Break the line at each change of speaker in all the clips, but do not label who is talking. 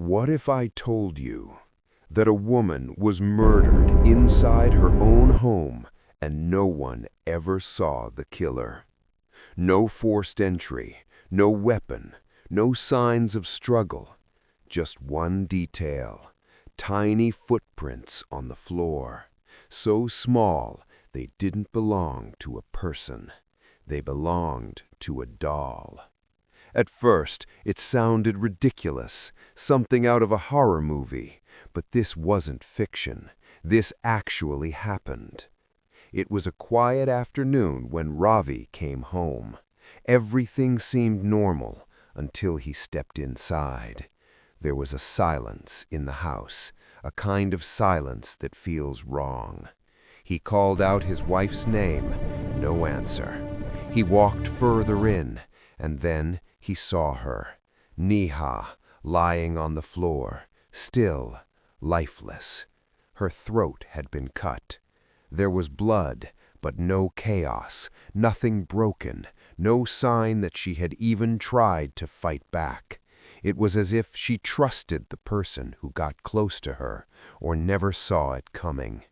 What if I told you that a woman was murdered inside her own home and no one ever saw the killer? No forced entry, no weapon, no signs of struggle. Just one detail: tiny footprints on the floor. So small they didn't belong to a person. They belonged to a doll. At first, it sounded ridiculous, something out of a horror movie, but this wasn't fiction. This actually happened. It was a quiet afternoon when Ravi came home. Everything seemed normal until he stepped inside. There was a silence in the house, a kind of silence that feels wrong. He called out his wife's name, no answer. He walked further in, and then he saw her, Neha, lying on the floor, still, lifeless. Her throat had been cut. There was blood, but no chaos, nothing broken, no sign that she had even tried to fight back. It was as if she trusted the person who got close to her, or never saw it coming.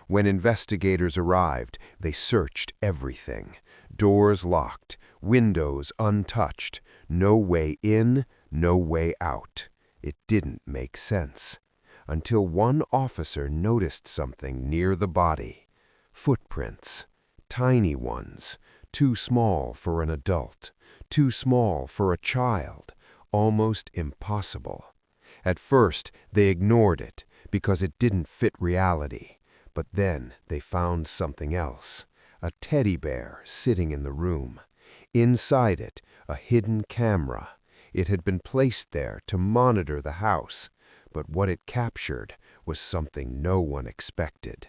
When investigators arrived, they searched everything. Doors locked, windows untouched, no way in, no way out. It didn't make sense. Until one officer noticed something near the body. Footprints. Tiny ones. Too small for an adult. Too small for a child. Almost impossible. At first, they ignored it because it didn't fit reality. But then they found something else. A teddy bear sitting in the room. Inside it, a hidden camera. It had been placed there to monitor the house, but what it captured was something no one expected.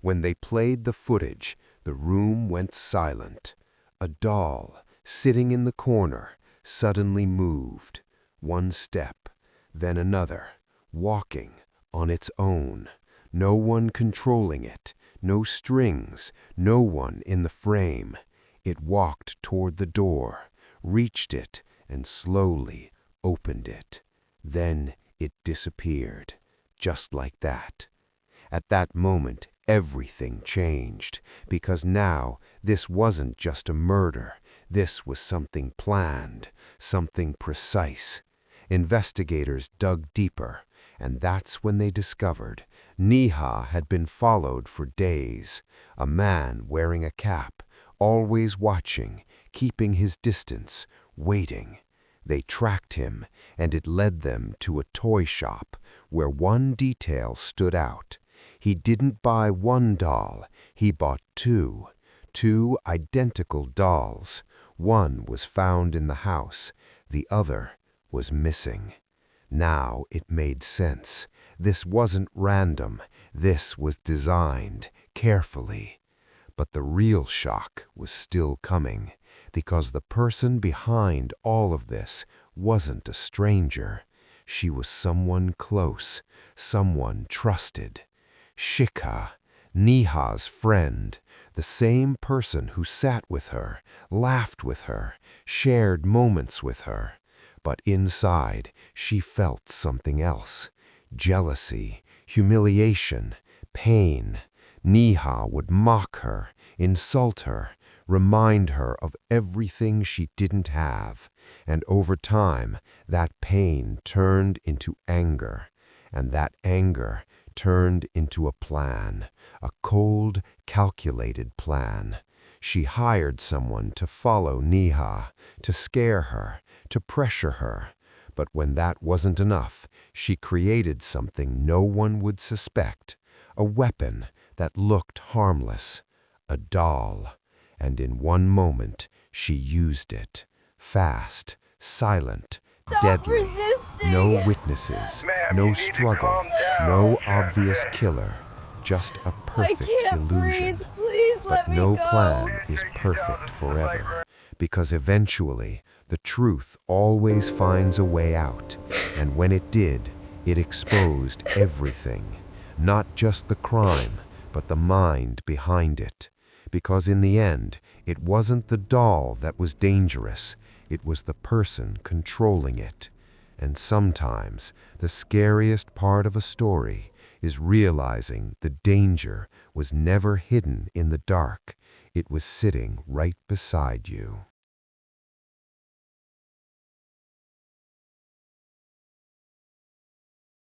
When they played the footage, the room went silent. A doll, sitting in the corner, suddenly moved. One step, then another, walking on its own. No one controlling it, no strings, no one in the frame. It walked toward the door, reached it, and slowly opened it. Then it disappeared, just like that. At that moment, everything changed, because now this wasn't just a murder. This was something planned, something precise. Investigators dug deeper, and that's when they discovered Neha had been followed for days. A man wearing a cap, always watching, keeping his distance, waiting. They tracked him, and it led them to a toy shop where one detail stood out. He didn't buy one doll, he bought two. Two identical dolls. One was found in the house, the other was missing. Now it made sense. This wasn't random. This was designed carefully. But the real shock was still coming, because the person behind all of this wasn't a stranger. She was someone close, someone trusted. Shikha, Neha's friend, the same person who sat with her, laughed with her, shared moments with her. But inside, she felt something else. Jealousy, humiliation, pain. Neha would mock her, insult her, remind her of everything she didn't have. And over time, that pain turned into anger. And that anger turned into a plan, a cold, calculated plan. She hired someone to follow Neha, to scare her, to pressure her. But when that wasn't enough, she created something no one would suspect, a weapon that looked harmless, a doll. And in one moment, she used it. Fast, silent,
Stop
deadly.
resisting!
No witnesses,
Ma'am,
no
you need to
struggle,
calm down.
no obvious killer. Just a
I
perfect
can't
illusion.
breathe. Please let
But
me
no
go.
plan is perfect forever, because eventually the truth always finds a way out, and when it did, it exposed everything, not just the crime, but the mind behind it. Because in the end, it wasn't the doll that was dangerous, it was the person controlling it. And sometimes the scariest part of a story is realizing the danger was never hidden in the dark. It was sitting right beside you.